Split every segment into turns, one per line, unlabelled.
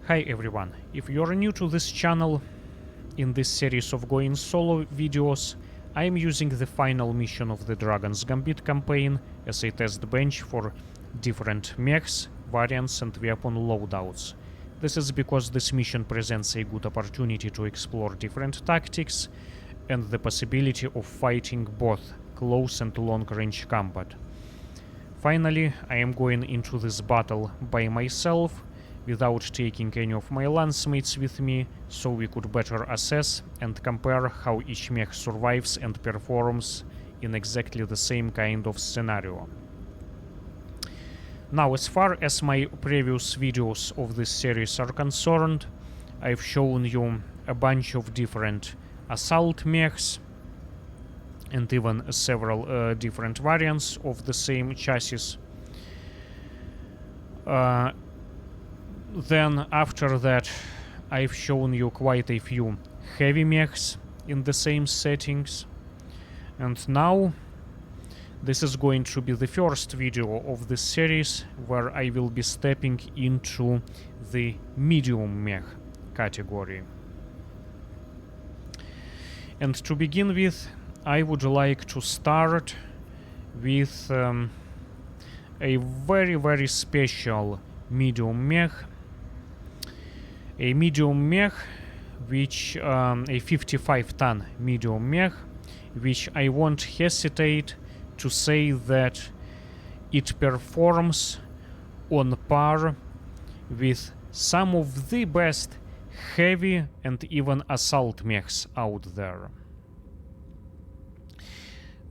Hi everyone, if you're new to this channel, in this series of going solo videos, I am using the final mission of the Dragon's Gambit campaign as a test bench for different mechs, variants and weapon loadouts. This is because this mission presents a good opportunity to explore different tactics and the possibility of fighting both close and long-range combat. Finally, I am going into this battle by myself, without taking any of my Lancemates with me, so we could better assess and compare how each mech survives and performs in exactly the same kind of scenario. Now, as far as my previous videos of this series are concerned, I've shown you a bunch of different assault mechs and even several different variants of the same chassis. Then after that, I've shown you quite a few heavy mechs in the same settings. And now, this is going to be the first video of this series where I will be stepping into the medium mech category. And to begin with, I would like to start with a very special medium mech. A medium mech, which a 55-ton medium mech, which I won't hesitate to say that it performs on par with some of the best heavy and even assault mechs out there.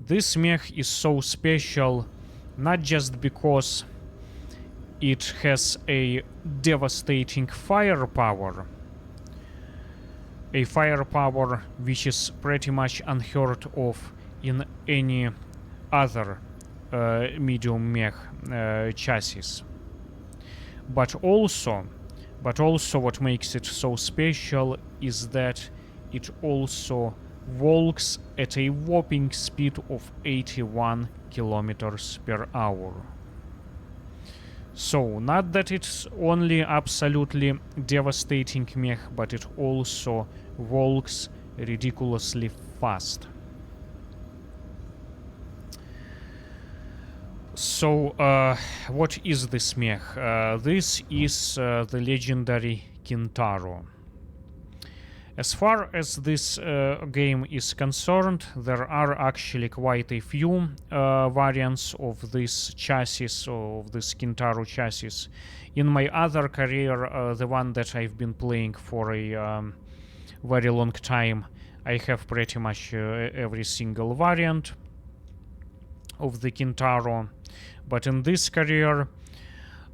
This mech is so special not just because it has a devastating firepower, a firepower which is pretty much unheard of in any other medium mech chassis. But also what makes it so special is that it also walks at a whopping speed of 81 kilometers per hour. So, not that it's only absolutely devastating mech, but it also walks ridiculously fast. So, what is this mech? This is the legendary Kintaro. As far as this game is concerned, there are actually quite a few variants of this chassis, of this Kintaro chassis. In my other career, the one that I've been playing for a very long time, I have pretty much every single variant of the Kintaro. But in this career,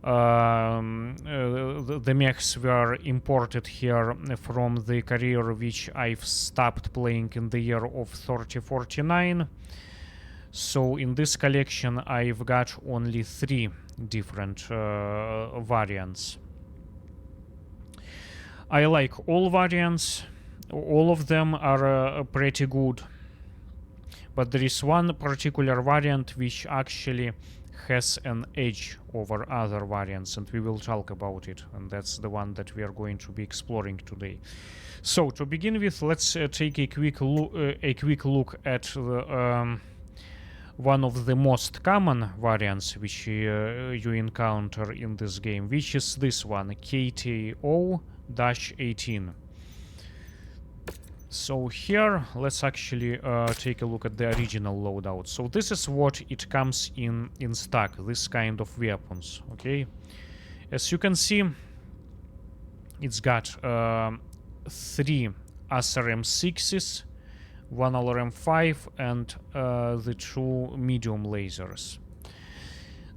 the mechs were imported here from the career which I've stopped playing in the year of 3049. So in this collection I've got only 3 different variants. I like all variants, all of them are pretty good, but there is one particular variant which actually has an edge over other variants, and we will talk about it, and that's the one that we are going to be exploring today. So to begin with, let's take a quick look at the, one of the most common variants which you encounter in this game, which is this one, KTO-19B. So here, let's actually take a look at the original loadout. So this is what it comes in stock, this kind of weapons, okay? As you can see, it's got 3 SRM6s, 1 LRM5, and the 2 medium lasers.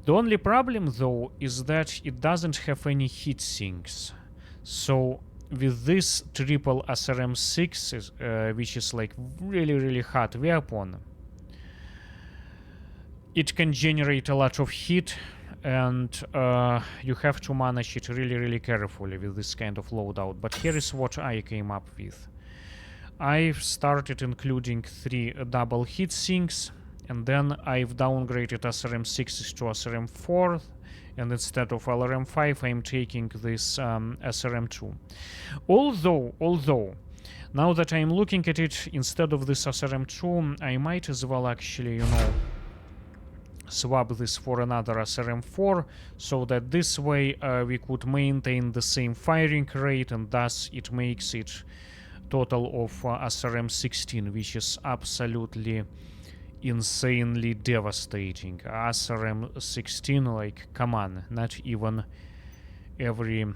The only problem, though, is that it doesn't have any heat sinks. So with this triple SRM6, which is like really hot weapon, it can generate a lot of heat, and you have to manage it really carefully with this kind of loadout. But here is what I came up with. I've started including 3 double heat sinks, and then I've downgraded SRM6s to SRM4 and instead of LRM5 I'm taking this SRM2. Although now that I'm looking at it, instead of this SRM2 I might as well actually, you know, swap this for another SRM4, so that this way we could maintain the same firing rate, and thus it makes it total of SRM16, which is absolutely insanely devastating. SRM16, like, come on, not even every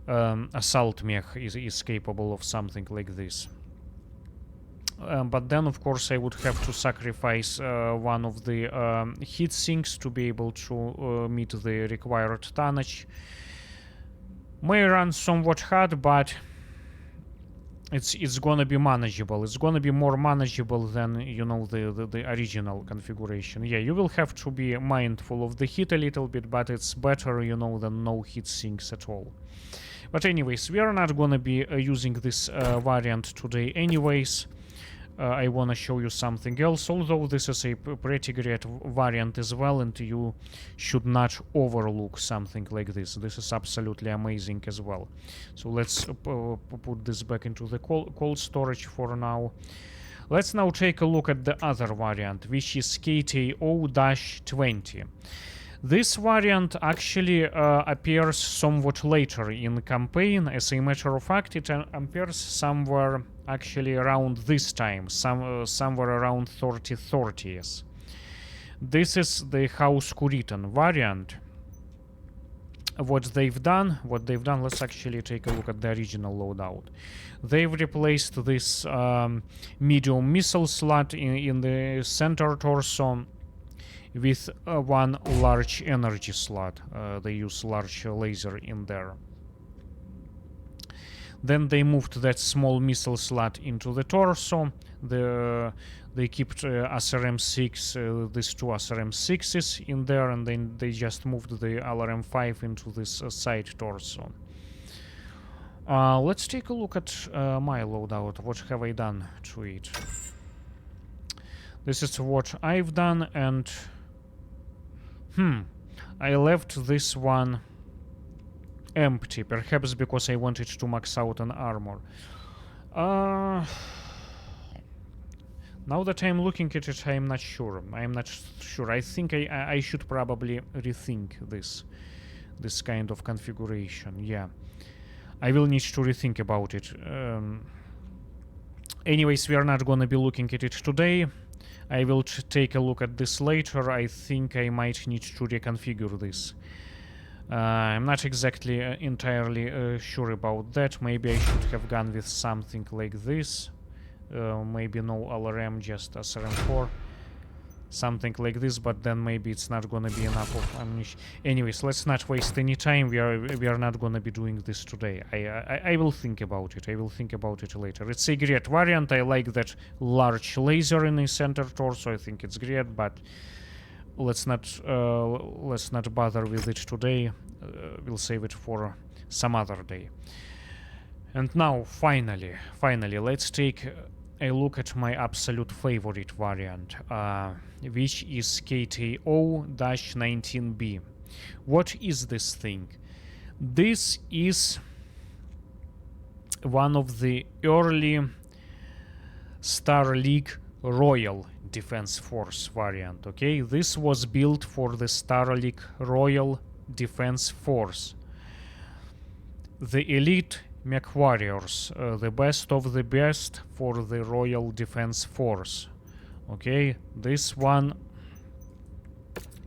assault mech is capable of something like this. But then, of course, I would have to sacrifice one of the heat sinks to be able to meet the required tonnage. May run somewhat hard, but it's gonna be manageable. It's gonna be more manageable than, you know, the original configuration. Yeah, you will have to be mindful of the heat a little bit, but it's better, you know, than no heat sinks at all. But anyways, we are not gonna be using this variant today anyways. I want to show you something else, although this is a pretty great variant as well, and you should not overlook something like this. This is absolutely amazing as well. So let's put this back into the cold storage for now. Let's now take a look at the other variant, which is KTO-20. This variant actually appears somewhat later in the campaign. As a matter of fact, it appears somewhere actually around this time, somewhere around 3030s. This is the House Kuritan variant. What they've done, let's actually take a look at the original loadout. They've replaced this medium missile slot in the center torso with one large energy slot. They use large laser in there. Then they moved that small missile slot into the torso. They kept SRM6, these two SRM6s in there, and then they just moved the LRM5 into this side torso. Let's take a look at my loadout. What have I done to it? This is what I've done, and I left this one empty, perhaps because I wanted to max out an armor. Now that I'm looking at it, I'm not sure. I think I should probably rethink this kind of configuration. Yeah, I will need to rethink about it. Anyways, we are not gonna be looking at it today. I will take a look at this later. I think I might need to reconfigure this. I'm not exactly entirely sure about that. Maybe I should have gone with something like this. Maybe no LRM, just SRM4. Something like this, but then maybe it's not gonna be enough of ammunition. Anyways, let's not waste any time. We are not gonna be doing this today. I will think about it. I will think about it later. It's a great variant. I like that large laser in the center torso. I think it's great, but let's not bother with it today. We'll save it for some other day. And now, finally, let's take a look at my absolute favorite variant, which is KTO-19B. What is this thing? This is one of the early Star League Royal Defense Force variant, okay? This was built for the Star League Royal Defense Force. The elite MechWarriors, the best of the best for the Royal Defense Force. Okay, this one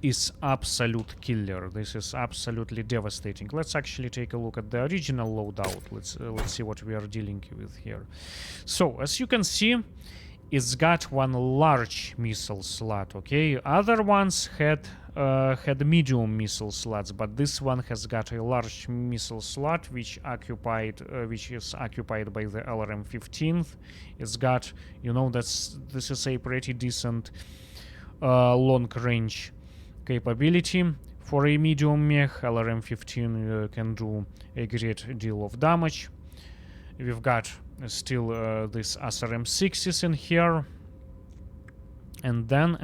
is absolute killer. This is absolutely devastating. Let's actually take a look at the original loadout. Let's see what we are dealing with here. So, as you can see, it's got one large missile slot. Okay, other ones had medium missile slots, but this one has got a large missile slot, which is occupied by the LRM-15. It's got, you know, this is a pretty decent long range capability for a medium mech. LRM-15 can do a great deal of damage. We've got still this SRM-6s in here, and then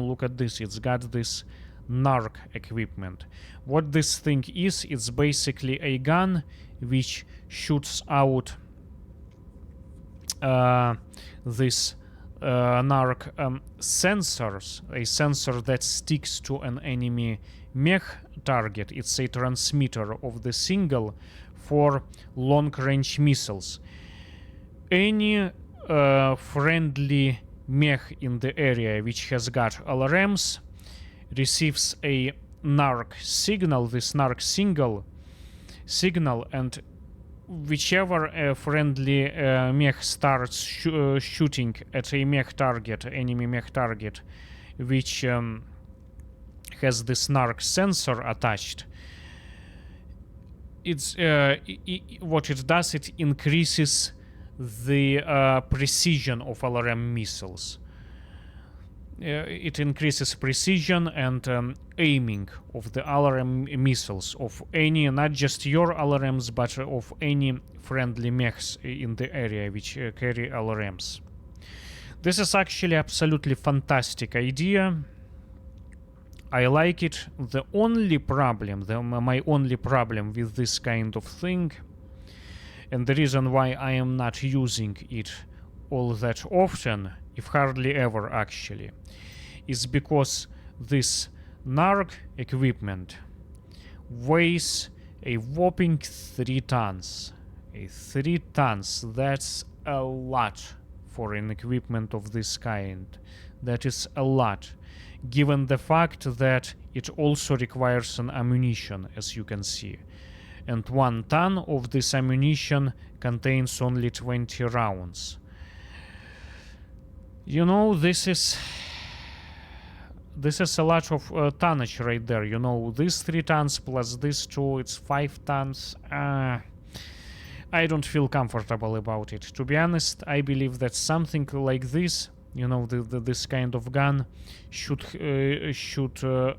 look at this. It's got this NARC equipment. What this thing is, it's basically a gun which shoots out this NARC sensors, a sensor that sticks to an enemy mech target. It's a transmitter of the signal for long-range missiles. Any friendly mech in the area which has got LRMs receives a NARC signal, this NARC signal, and whichever friendly mech starts shooting at a mech target, enemy mech target, which has this NARC sensor attached, it's what it does, it increases the precision of LRM missiles. It increases precision and aiming of the LRM missiles, of any, not just your LRMs, but of any friendly mechs in the area which carry LRMs. This is actually absolutely fantastic idea. I like it. The only problem, my only problem with this kind of thing, and the reason why I am not using it all that often, if hardly ever actually, is because this NARC equipment weighs a whopping 3 tons. 3 tons, that's a lot for an equipment of this kind. That is a lot, given the fact that it also requires an ammunition, as you can see. And 1 ton of this ammunition contains only 20 rounds. You know, this is a lot of tonnage right there. You know, these 3 tons plus these 2, it's 5 tons. I don't feel comfortable about it. To be honest, I believe that something like this, you know, this kind of gun should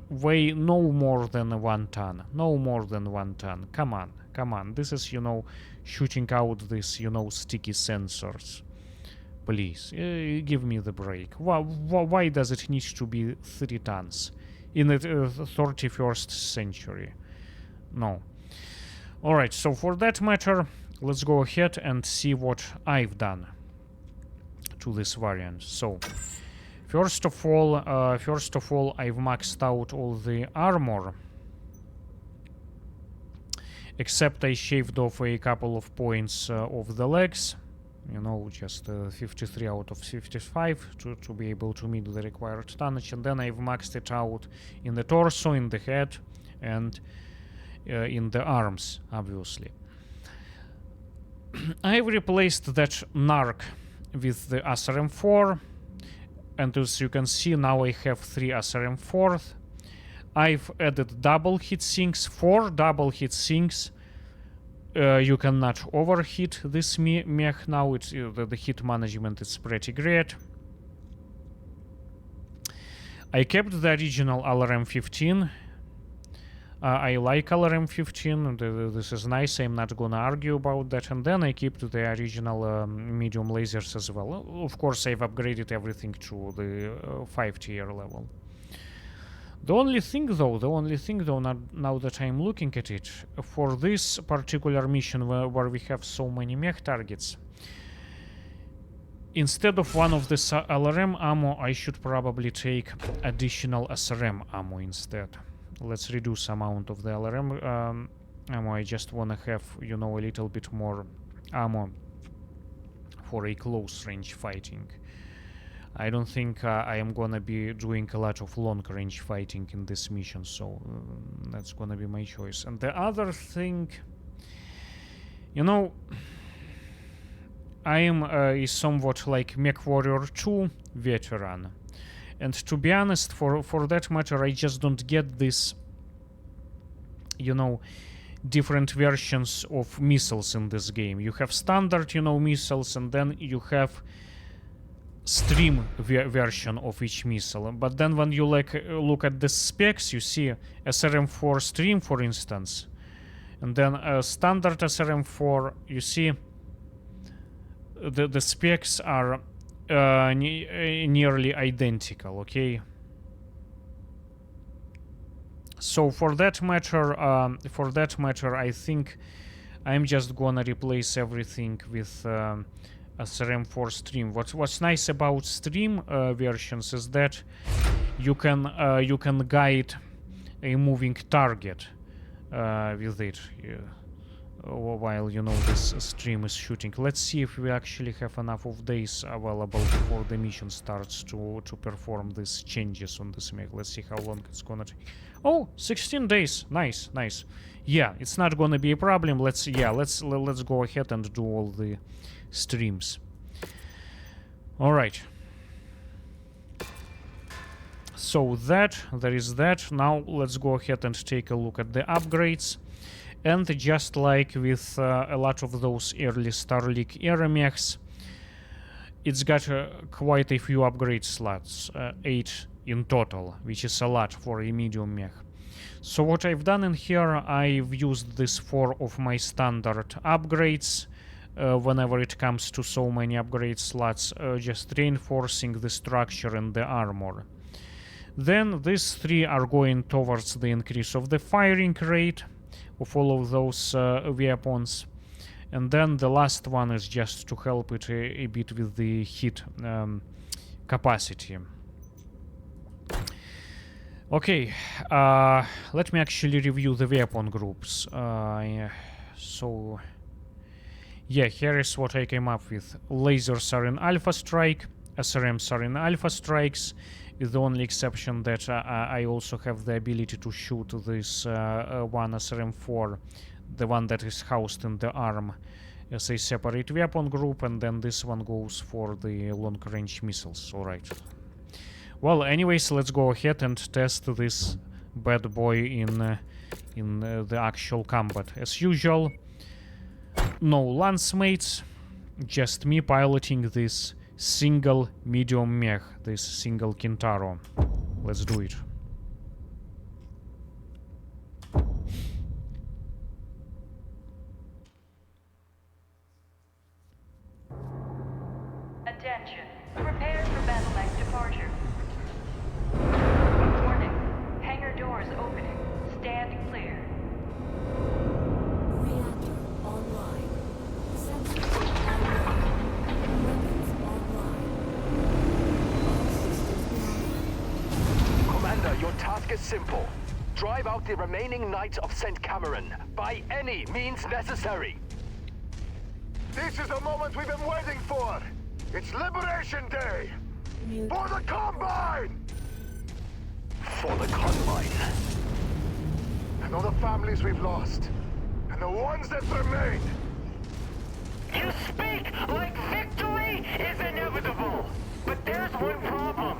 weigh no more than 1 ton. No more than 1 ton. Come on, come on. This is, you know, shooting out this, you know, sticky sensors. Please, give me the break. Why does it need to be 3 tons in the 31st century? No. Alright, so for that matter, let's go ahead and see what I've done to this variant. So, first of all, I've maxed out all the armor, except I shaved off a couple of points of the legs. You know, just 53 out of 55 to be able to meet the required tonnage. And then I've maxed it out in the torso, in the head, and in the arms, obviously. I've replaced that NARC with the SRM4, and as you can see, now I have 3 SRM4. I've added double heat sinks, 4 double heat sinks. You cannot overheat this mech now. It's the heat management is pretty great. I kept the original LRM-15. I like LRM-15. This is nice. I'm not gonna argue about that. And then I kept the original medium lasers as well. Of course, I've upgraded everything to the 5 tier level. The only thing though, now that I'm looking at it, for this particular mission where we have so many mech targets, instead of one of this LRM ammo, I should probably take additional SRM ammo instead. Let's reduce amount of the LRM ammo. I just want to have, you know, a little bit more ammo for a close range fighting. I don't think I am gonna be doing a lot of long range fighting in this mission, so that's gonna be my choice. And the other thing, you know, I am a somewhat like MechWarrior 2 veteran, and to be honest, for that matter, I just don't get this, you know, different versions of missiles in this game. You have standard, you know, missiles, and then you have stream version of each missile. But then when you look at the specs, you see SRM4 stream, for instance, and then standard SRM4, you see the specs are nearly identical, okay? So for that matter, I think I'm just gonna replace everything with SRM4 Stream. What's nice about Stream versions is that you can guide a moving target with it while this stream is shooting. Let's see if we actually have enough of days available before the mission starts to perform these changes on this mech. Let's see how long it's gonna take. Oh, 16 days. Nice. Yeah, it's not gonna be a problem. Let's go ahead and do all the streams. All right. So there is that. Now let's go ahead and take a look at the upgrades. And just like with a lot of those early Starlink era mechs, it's got quite a few upgrade slots, 8 in total, which is a lot for a medium mech. So what I've done in here, I've used this 4 of my standard upgrades whenever it comes to so many upgrade slots, just reinforcing the structure and the armor. Then these 3 are going towards the increase of the firing rate of all of those weapons, and then the last one is just to help it a bit with the hit capacity. Okay, let me actually review the weapon groups. So yeah, here is what I came up with. Lasers are in Alpha Strike, SRMs are in Alpha Strikes, with the only exception that I also have the ability to shoot this one SRM4, the one that is housed in the arm, as a separate weapon group, and then this one goes for the long-range missiles. Alright. Well, anyways, let's go ahead and test this bad boy in the actual combat. As usual, no Lancemates, just me piloting this single medium mech, this single Kintaro. Let's do it.
Attention. Prepare for battle mech departure. Warning. Hangar doors opening. Stand clear.
Reactor online. Sensors online. Weapons online. All systems online.
Commander, your task is simple. Drive out the remaining Knights of St. Cameron by any means necessary.
This is the moment we've been waiting for! It's Liberation Day!
Mute.
For the Combine!
For the Combine.
And all the families we've lost. And the ones that remain.
You speak like victory is inevitable. But there's one problem.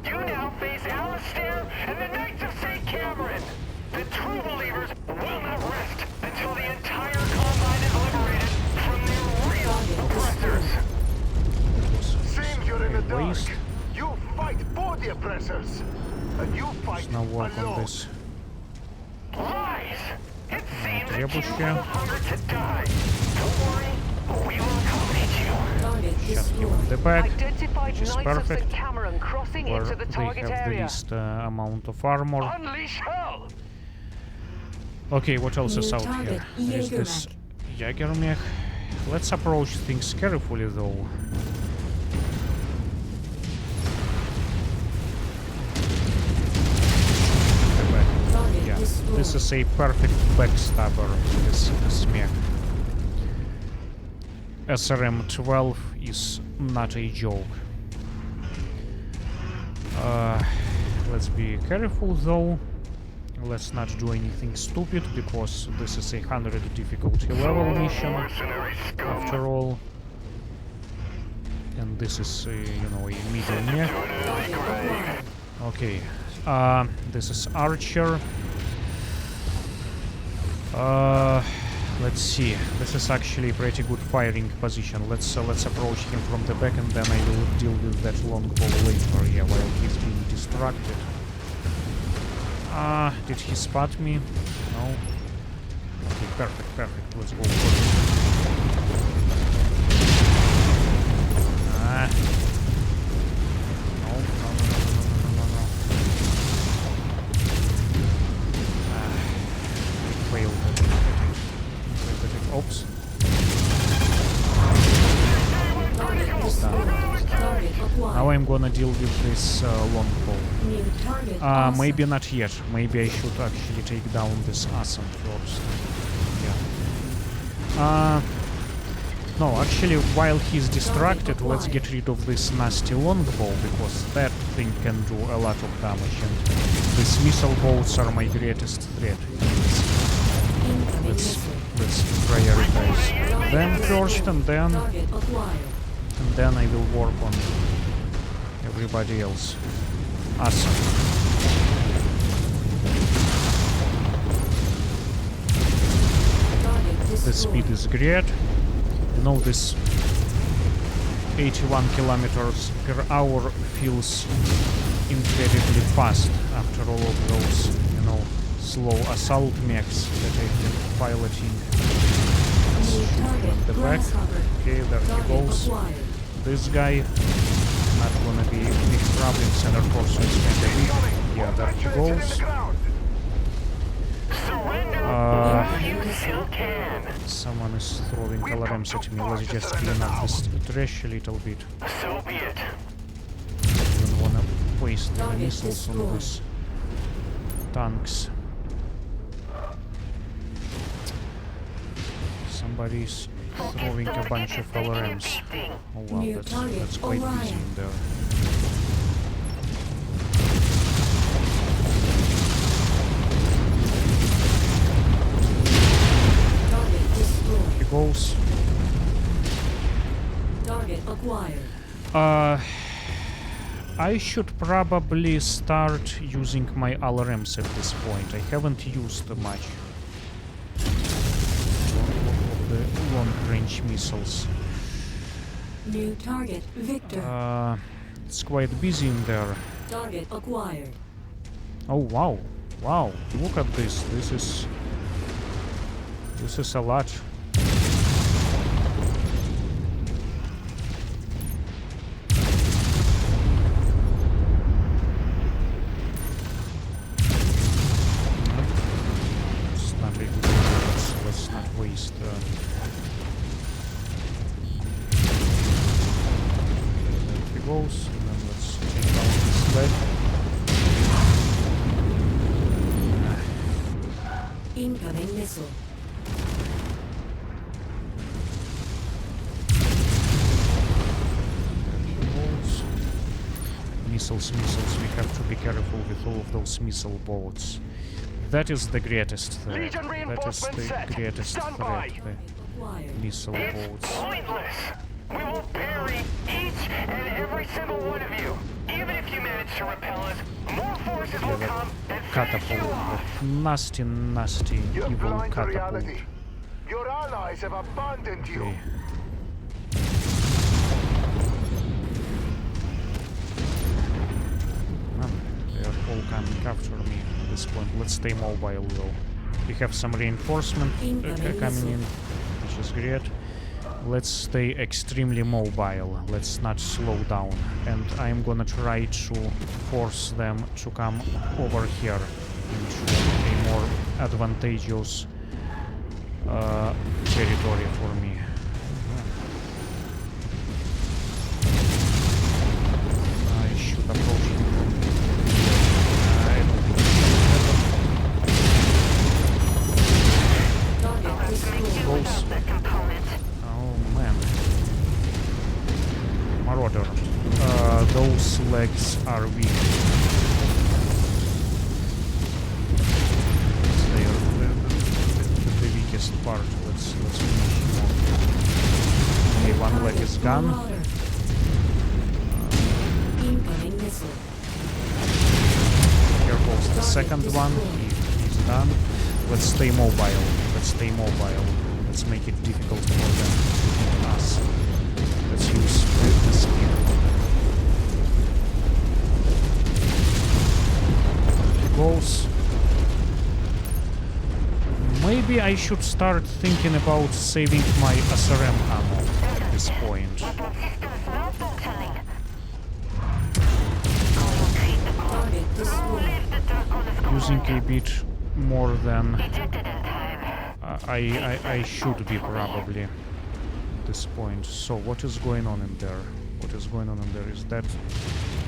You now face Alistair and the Knights of St. Cameron. The true believers will not rest until the entire Combine is liberated from their real oppressors.
Seems you're in the dark.
Waste.
You fight for the oppressors. And you fight
Let's now work on
alone.
this.
Lies! It seems that you
Trebuchet.
will hunger to die. Don't worry, we will accommodate you.
Target
Shot him in
destroyed.
the back,
Identified
which is
Knights of
perfect,
St. Cameron crossing
where
into the
they
target
have the
area.
least amount of armor.
Unleash hell!
Okay, what else is
New
out
target,
here? There is this Jägermech. Let's approach things carefully, though.
Target
Yeah,
destroyed.
this is a perfect backstabber, this mech. SRM-12 is not a joke. Let's be careful, though. Let's not do anything stupid, because this is a 100 difficulty level mission, after all. And this is, a medium mech.
Target acquired.
Okay, this is Archer. Let's see. This is actually a pretty good firing position. Let's approach him from the back, and then I will deal with that longbow later. Yeah, while he's being distracted. Did he spot me? No. Okay, perfect. Let's go for it. No. Now I'm gonna deal with this longbow.
New target
Maybe not yet. Maybe I should actually take down this awesome first. Yeah. No, actually, while he's distracted, let's get rid of this nasty longbow, because that thing can do a lot of damage, and these missile bolts are my greatest threat. Let's prioritize them first, and then I will work on everybody else. Awesome. The speed is great. You know, this 81 kilometers per hour feels incredibly fast after all of those, you know, slow assault mechs that I've been piloting. On the back. Okay, there he goes. This guy, not gonna be a big problem. Center force is kinda weak. Yeah, there he goes. Someone is throwing alarms at me. Let's just clean up this trash a little bit.
So be it.
Don't wanna waste the missiles on these tanks. Somebody's throwing a bunch of alarms. Oh wow, that's quite busy in there. He goes.
Target acquired.
I should probably start using my alarms at this point. I haven't used much of the long-range missiles.
New target Victor.
It's quite busy in there.
Target acquired.
Oh wow, wow! Look at this. This is a lot. It's not really good. Let's not waste. There he goes. And then let's take down this leg.
Incoming missile.
Missiles. We have to be careful with all of those missile boats. That is the greatest threat. That is the greatest threat. The missile boats.
Pointless. We will bury each and every single one of you. Even if you manage to repel us, more forces will come and finish you
Catapult.
off.
That nasty,
You're
evil
blind to
catapult.
reality. Your allies have abandoned you.
Okay. They are all coming after me at this point. Let's stay mobile though. We have some reinforcement coming in, which is great. Let's stay extremely mobile. Let's not slow down. And I'm gonna try to force them to come over here into a more advantageous territory for me. I should approach him from I don't think it's close. Oh man. Marauder. Those legs are weak. They are the weakest part. Let's finish him off. Okay, one leg is gone.
Incoming missile.
Here goes the second one. He's done. Let's stay mobile. Let's make it difficult for them to hit us. Let's use the speed. He goes. Maybe I should start thinking about saving my SRM ammo at this point.
Target destroyed.
Using a bit more than I should be probably at this point. So what is going on in there? What is going on in there? Is that...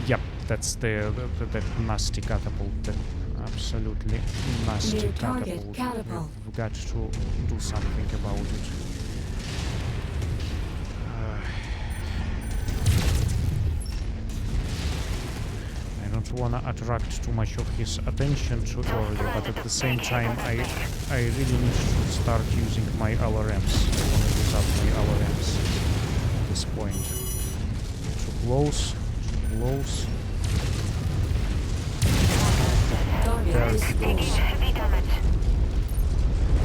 Yep, that's that nasty catapult. That absolutely nasty
New target
catapult.
catapult.
We've got to do something about it. I don't wanna attract too much of his attention too early, but at the same time I really need to start using my LRMs. I wanna use up my LRMs at this point. Too close, too close. There he goes.
Heavy damage.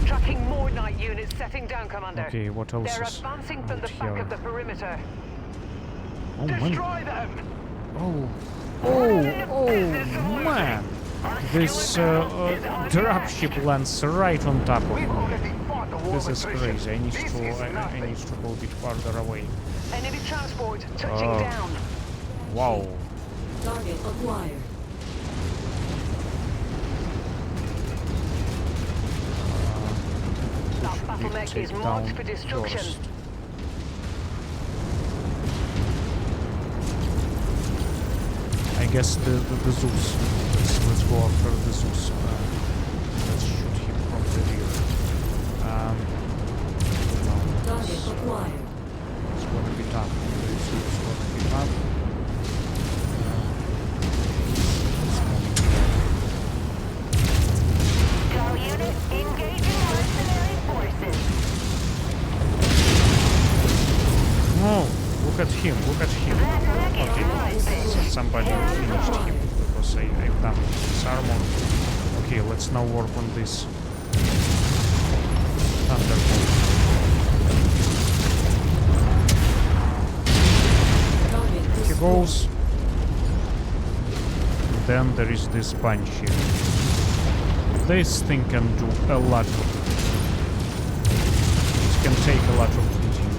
Tracking more night units setting down, Commander.
Okay, what else
They're
is
advancing from the
out
back
here?
of the perimeter.
Oh man.
Destroy them!
Oh man! This dropship lands right on top of
We've
me.
already fought the war
This
of
is
attrition.
crazy. I need
This
to
is
I
nothing.
need to go a bit farther away.
Enemy transport touching
Oh.
down.
Wow.
Target acquired.
That battle mech
Take
is
down
marked for destruction.
first. I guess the Zeus. Let's go after the Zeus. Let's shoot him from the rear. No,
Target acquired.
it's gonna be tough. The Zeus is gonna be tough. It's moving here.
All units engaging mercenary forces.
Oh, look at him, look at him. Okay, somebody finished him because I've damaged his armor. Okay, let's now work on this Thunderbolt.
Target
He
destroyed.
goes. Then there is this bunch here. This thing can do a lot of... It can take a lot of beating.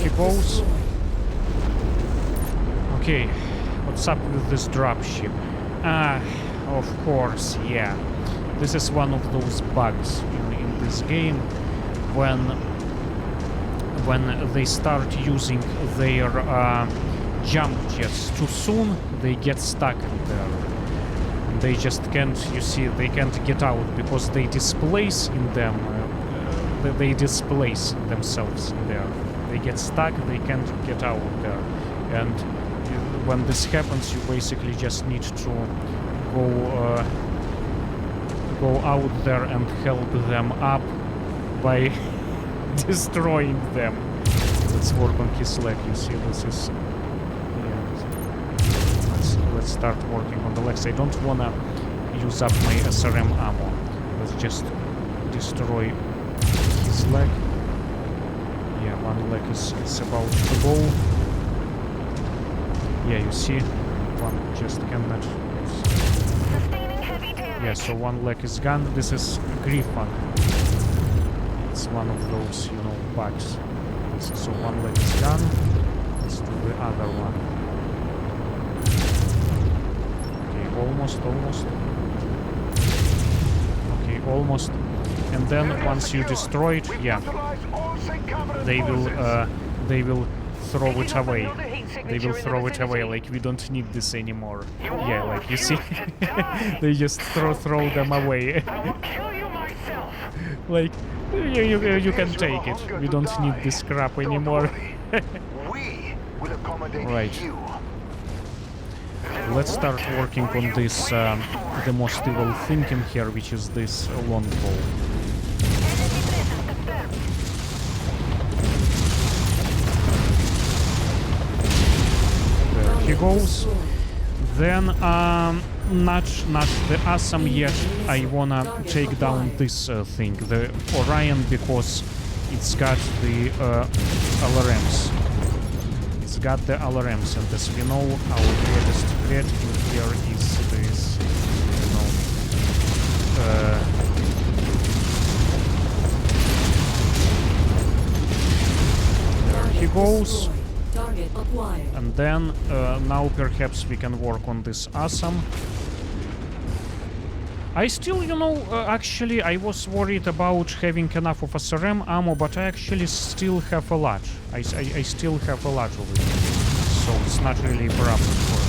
He goes. Okay, what's up with this dropship? Ah, of course, yeah. This is one of those bugs in this game when they start using their jump jets too soon, they get stuck in there. They just can't, you see, they can't get out because they displace in them, they displace themselves in there. They get stuck, they can't get out there. And when this happens, you basically just need to go out there and help them up by destroying them. Let's work on his leg. You see, this is... Yeah. Let's start working on the legs. I don't wanna use up my SRM ammo. Let's just destroy his leg. Yeah, one leg is about to go. Yeah, you see, one just cannot.
Sustaining heavy damage.
Yeah, so one leg is gone. This is Griffon. It's one of those, you know, bugs. So one leg is gone. Let's do the other one. Okay, almost. Okay, almost. And then once you destroy it, yeah, they will throw it away. They will throw it away, like we don't need this anymore. Yeah, like you see, they just throw them away.
I will kill you myself!
Like you can take it. We don't need this crap anymore.
We will accommodate
Right.
you.
Let's start working on this, the most evil thing in here, which is this longbow. There he goes. Then, not the awesome yet. I wanna take down this thing, the Orion, because it's got the LRMs. It's got the LRMs, and as we know, our greatest threat in here is this, you know, there he goes.
Target acquired.
And then now perhaps we can work on this awesome. I still, you know, actually I was worried about having enough of SRM ammo, but I actually still have a lot. I still have a lot of it, so it's not really a problem for me.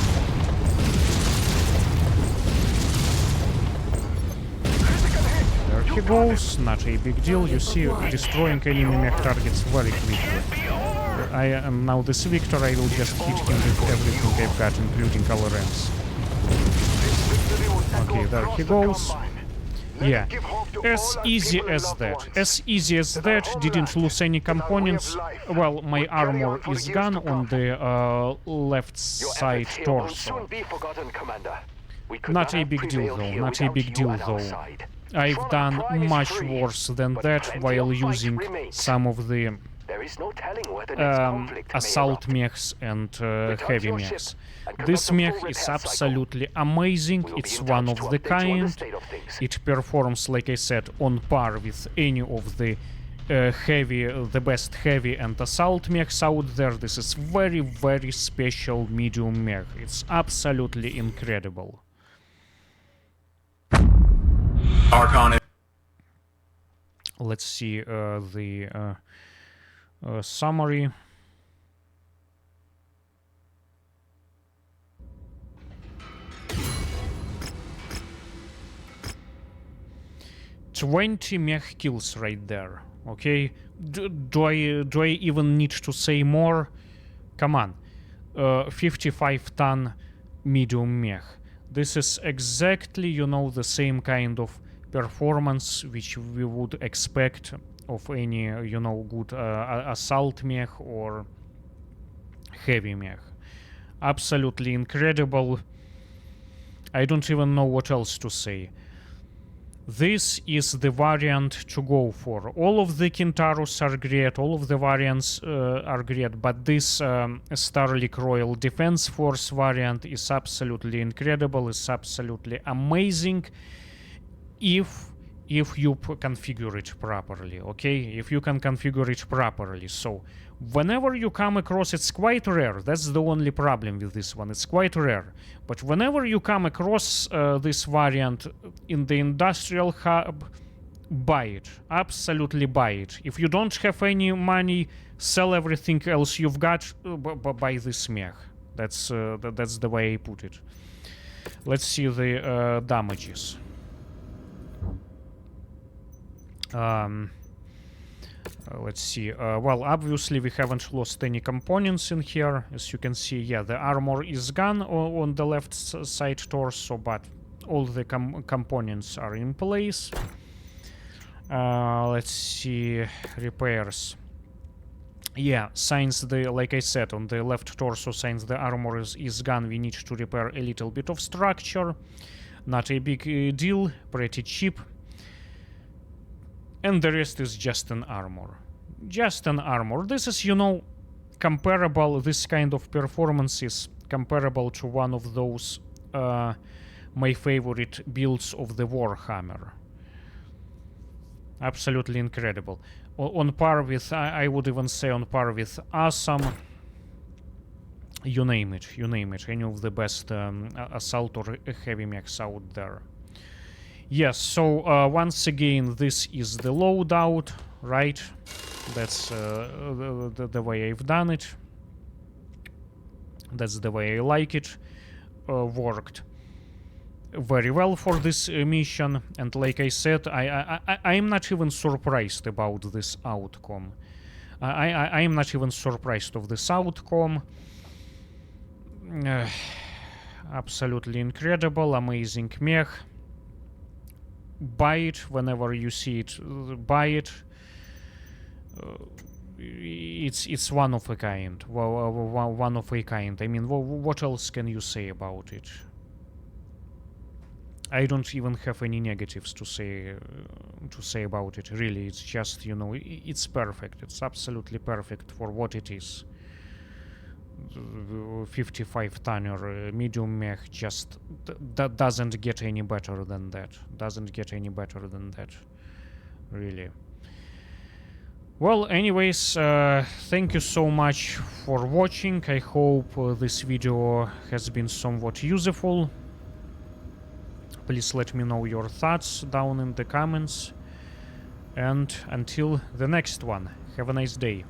There he goes, not a big deal. You see, destroying enemy mech targets very quickly. I am now this Victor, I will just hit him with everything I've got, including LRMs. Okay, there he goes. Yeah, as easy as that. As easy as that, didn't lose any components. Well, my armor is gone on the left side torso. Not a big deal though, not a big deal though. I've done much worse than that while using some of the assault mechs and heavy mechs. This mech is absolutely amazing, it's one of the kind. It performs, like I said, on par with any of the the best heavy and assault mechs out there. This is very, very special medium mech. It's absolutely incredible.
Archon.
Let's see the summary. "20 mech kills right there." Okay, do I even need to say more? Come on, 55-ton medium mech. This is exactly, you know, the same kind of performance which we would expect of any, you know, good assault mech or heavy mech. Absolutely incredible. I don't even know what else to say. This is the variant to go for. All of the Kintaros are great, all of the variants are great, but this SLDF Royal Defense Force variant is absolutely incredible, it's absolutely amazing if you configure it properly, okay? If you can configure it properly. So whenever you come across, it's quite rare, that's the only problem with this one, it's quite rare. But whenever you come across this variant in the industrial hub, buy it, absolutely buy it. If you don't have any money, sell everything else you've got, buy this mech. That's the way I put it. Let's see the damages. Let's see. Well, obviously we haven't lost any components in here. As you can see, yeah, the armor is gone on the left side torso, but all the components are in place. Let's see. Repairs. Yeah, since like I said, on the left torso, since the armor is gone, we need to repair a little bit of structure. Not a big deal, pretty cheap. And the rest is just an armor. Just an armor. This is, you know, comparable, this kind of performance is comparable to one of those my favorite builds of the Warhammer. Absolutely incredible. On par with, I would even say on par with Awesome. You name it, any of the best assault or heavy mechs out there. Yes, so once again, this is the loadout, right? That's the way I've done it. That's the way I like it. Worked very well for this mission, and like I said, I'm not even surprised about this outcome. I am not even surprised of this outcome. Absolutely incredible, amazing mech. Buy it whenever you see it. Buy it. It's one of a kind. One of a kind. I mean, what else can you say about it? I don't even have any negatives to say about it. Really, it's just, you know, it's perfect. It's absolutely perfect for what it is. 55-tonner medium mech just doesn't get any better than that. Doesn't get any better than that. Really. Well, anyways, thank you so much for watching. I hope this video has been somewhat useful. Please let me know your thoughts down in the comments. And until the next one, have a nice day.